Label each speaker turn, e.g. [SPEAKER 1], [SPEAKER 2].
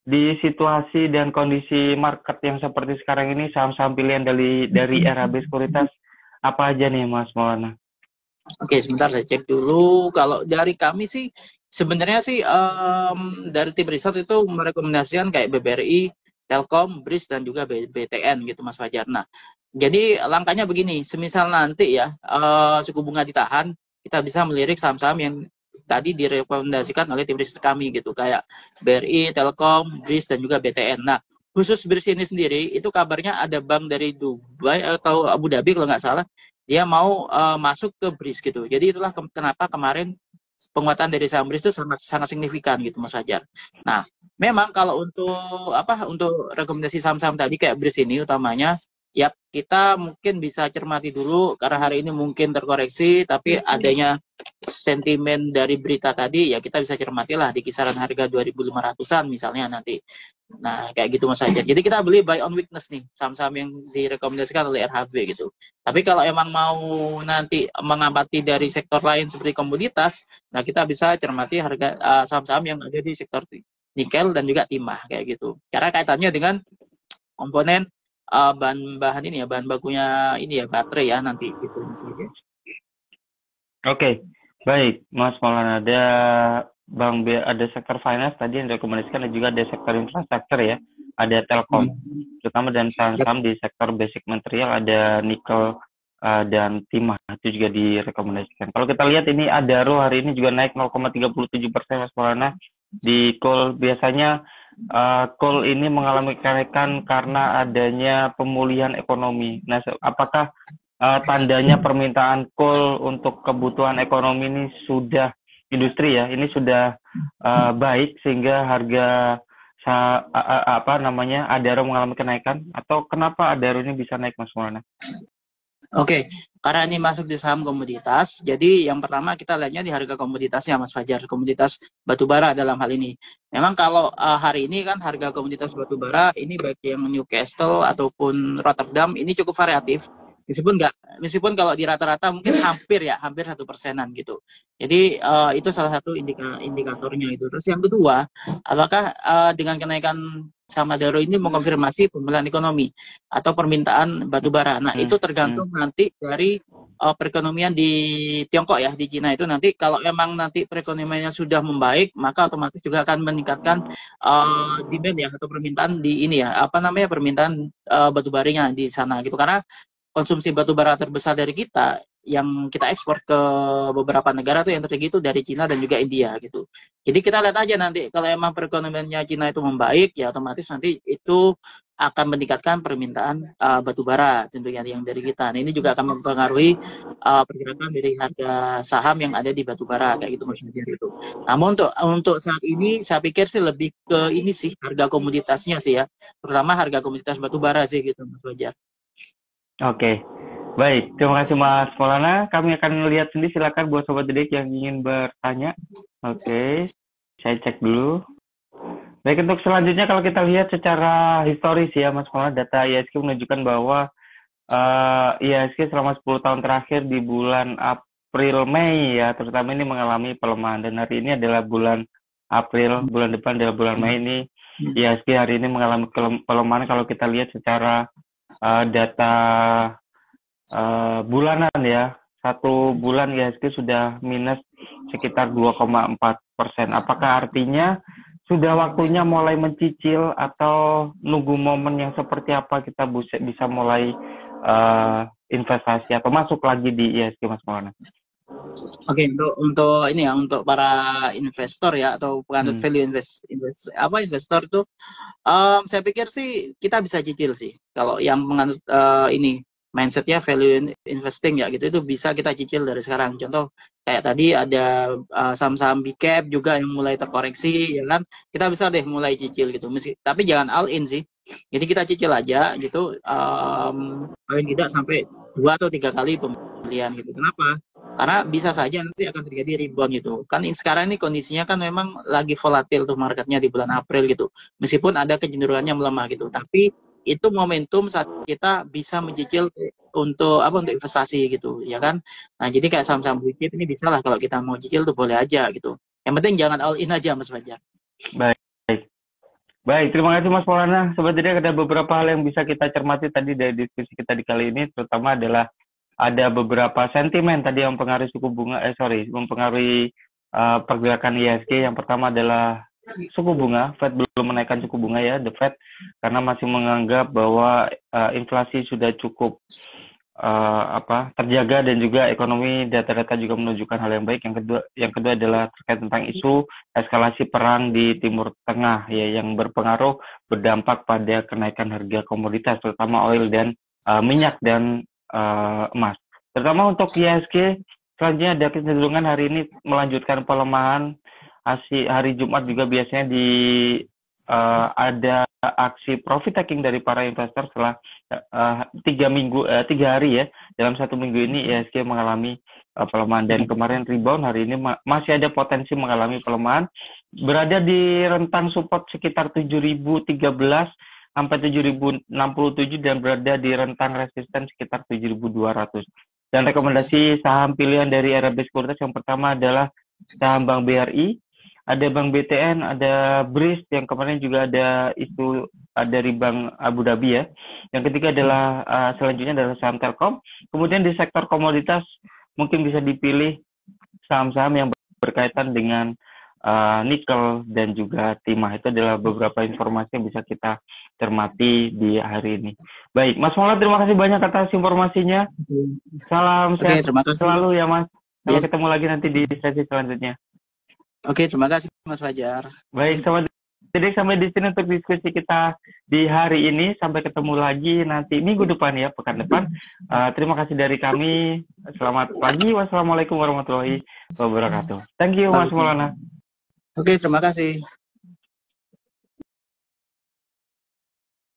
[SPEAKER 1] di situasi dan kondisi market yang seperti sekarang ini, saham-saham pilihan dari RHB Sekuritas apa aja nih Mas Maulana?
[SPEAKER 2] Oke, sebentar saya cek dulu. Kalau dari kami sih, sebenarnya sih dari tim riset itu merekomendasikan kayak BBRI, Telkom, BRIS, dan juga BTN gitu Mas Fajar. Nah, jadi langkahnya begini, semisal nanti ya suku bunga ditahan, kita bisa melirik saham-saham yang tadi direkomendasikan oleh tim riset kami gitu, kayak BRI, Telkom, BRIS, dan juga BTN. Nah, khusus BRIS ini sendiri, itu kabarnya ada bank dari Dubai atau Abu Dhabi kalau nggak salah, dia mau masuk ke BRIS gitu. Jadi itulah kenapa kemarin penguatan dari saham BRIS itu sangat sangat signifikan gitu Mas Fajar. Nah, memang kalau untuk rekomendasi saham-saham tadi kayak BRIS ini utamanya ya kita mungkin bisa cermati dulu karena hari ini mungkin terkoreksi tapi adanya sentimen dari berita tadi ya kita bisa cermati lah di kisaran harga 2.500-an misalnya nanti. Nah, kayak gitu Mas Fajar. Jadi kita beli buy on weakness nih, saham-saham yang direkomendasikan oleh RHB gitu. Tapi kalau emang mau nanti mengamati dari sektor lain seperti komoditas, nah kita bisa cermati harga saham-saham yang ada di sektor nikel dan juga timah kayak gitu. Karena kaitannya dengan komponen bahan-bahan ini ya, bahan bakunya ini ya baterai ya nanti gitu Mas Fajar.
[SPEAKER 1] Oke, baik Mas Maulana. Ada sektor finance tadi yang direkomendasikan dan juga ada sektor infrastruktur ya. Ada Telkom, terutama dan saham-saham di sektor basic material ada nikel dan timah itu juga direkomendasikan. Kalau kita lihat ini Adaro hari ini juga naik 0,37% Mas Maulana. Di coal biasanya coal ini mengalami kenaikan karena adanya pemulihan ekonomi. Nah, apakah tandanya permintaan coal untuk kebutuhan ekonomi ini sudah industri ya, ini sudah baik sehingga harga Adaro mengalami kenaikan, atau kenapa Adaro ini bisa naik Mas Maulana?
[SPEAKER 2] Oke, karena ini masuk di saham komoditas, jadi yang pertama kita lihatnya di harga komoditasnya Mas Fajar, komoditas batubara dalam hal ini. Memang kalau hari ini kan harga komoditas batubara ini baik yang Newcastle ataupun Rotterdam ini cukup variatif. Meskipun kalau di rata-rata mungkin hampir 1%-an gitu. Jadi itu salah satu indikatornya itu. Terus yang kedua, apakah dengan kenaikan saham Adaro ini mengkonfirmasi pemulihan ekonomi atau permintaan batubara. Nah, itu tergantung nanti dari perekonomian di Tiongkok ya, di Cina itu nanti kalau memang nanti perekonomiannya sudah membaik, maka otomatis juga akan meningkatkan demand ya atau permintaan di ini ya, permintaan batubaranya di sana gitu. Karena konsumsi batu bara terbesar dari kita yang kita ekspor ke beberapa negara tuh yang tertinggi itu dari Cina dan juga India gitu. Jadi kita lihat aja nanti kalau emang perekonomiannya Cina itu membaik ya otomatis nanti itu akan meningkatkan permintaan batu bara tentunya yang dari kita. Nah, ini juga akan mempengaruhi pergerakan dari harga saham yang ada di batu bara kayak gitu maksudnya itu. Namun untuk saat ini saya pikir sih lebih ke ini sih harga komoditasnya sih ya, terutama harga komoditas batu bara sih gitu Mas Wajar.
[SPEAKER 1] Oke, baik. Terima kasih Mas Maulana. Kami akan lihat sendiri. Silakan buat Sobat Didik yang ingin bertanya. Oke, saya cek dulu. Baik, untuk selanjutnya kalau kita lihat secara historis ya Mas Maulana, data IHSG menunjukkan bahwa IHSG selama 10 tahun terakhir di bulan April Mei ya, terutama ini mengalami pelemahan. Dan hari ini adalah bulan April, bulan depan adalah bulan Mei ini. IHSG hari ini mengalami pelemahan kalau kita lihat secara data bulanan ya. Satu bulan IHSG sudah minus sekitar 2,4%. Apakah artinya sudah waktunya mulai mencicil atau nunggu momen yang seperti apa kita bisa mulai investasi atau masuk lagi di IHSG Mas Maulana?
[SPEAKER 2] Oke, untuk ini ya, untuk para investor ya atau penganut value investor itu, saya pikir sih kita bisa cicil sih. Kalau yang menganut ini mindsetnya value investing ya gitu, itu bisa kita cicil dari sekarang. Contoh kayak tadi ada saham-saham big cap juga yang mulai terkoreksi, ya kan? Kita bisa deh mulai cicil gitu. Tapi jangan all in sih. Jadi kita cicil aja gitu, paling tidak sampai 2 atau 3 kali pembelian gitu. Kenapa? Karena bisa saja nanti akan terjadi rebound gitu. Kan sekarang ini kondisinya kan memang lagi volatil tuh marketnya di bulan April gitu. Meskipun ada kecenderungannya melemah gitu. Tapi itu momentum saat kita bisa mencicil untuk investasi gitu, ya kan? Nah, jadi kayak saham-saham blue chip ini bisa lah kalau kita mau cicil tuh boleh aja gitu. Yang penting jangan all in aja Mas Fajar.
[SPEAKER 1] Baik. Baik, terima kasih Mas Maulana. Sebenarnya ada beberapa hal yang bisa kita cermati tadi dari diskusi kita di kali ini, terutama adalah ada beberapa sentimen tadi yang mempengaruhi suku bunga, mempengaruhi pergerakan IHSG. Yang pertama adalah suku bunga, Fed belum menaikkan suku bunga ya, the Fed, karena masih menganggap bahwa inflasi sudah cukup terjaga dan juga ekonomi data-data juga menunjukkan hal yang baik. Yang kedua adalah terkait tentang isu eskalasi perang di Timur Tengah ya yang berdampak pada kenaikan harga komoditas terutama oil dan minyak dan emas. Terutama untuk IHSG selanjutnya ada kecenderungan hari ini melanjutkan pelemahan. Hari Jumat juga biasanya ada aksi profit taking dari para investor setelah 3 hari ya. Dalam 1 minggu ini IHSG mengalami pelemahan dan kemarin rebound, hari ini masih ada potensi mengalami pelemahan, berada di rentang support sekitar 7.013 sampai 7.067 dan berada di rentang resisten sekitar 7.200. Dan rekomendasi saham pilihan dari RB Sekuritas yang pertama adalah saham Bank BRI, ada Bank BTN, ada BRIS yang kemarin juga ada isu dari Bank Abu Dhabi ya. Yang ketiga adalah selanjutnya adalah saham Telkom. Kemudian di sektor komoditas mungkin bisa dipilih saham-saham yang berkaitan dengan nikel dan juga timah. Itu adalah beberapa informasi yang bisa kita cermati di hari ini. Baik, Mas Maulana, terima kasih banyak atas informasinya. Salam sehat selalu ya Mas. Sampai ketemu lagi nanti di sesi selanjutnya.
[SPEAKER 2] Oke, terima kasih Mas Fajar.
[SPEAKER 1] Baik, jadi sampai di sini untuk diskusi kita di hari ini. Sampai ketemu lagi nanti minggu depan ya, pekan depan. Terima kasih dari kami. Selamat pagi. Wassalamualaikum warahmatullahi wabarakatuh. Thank you Mas Maulana.
[SPEAKER 2] Oke, terima kasih.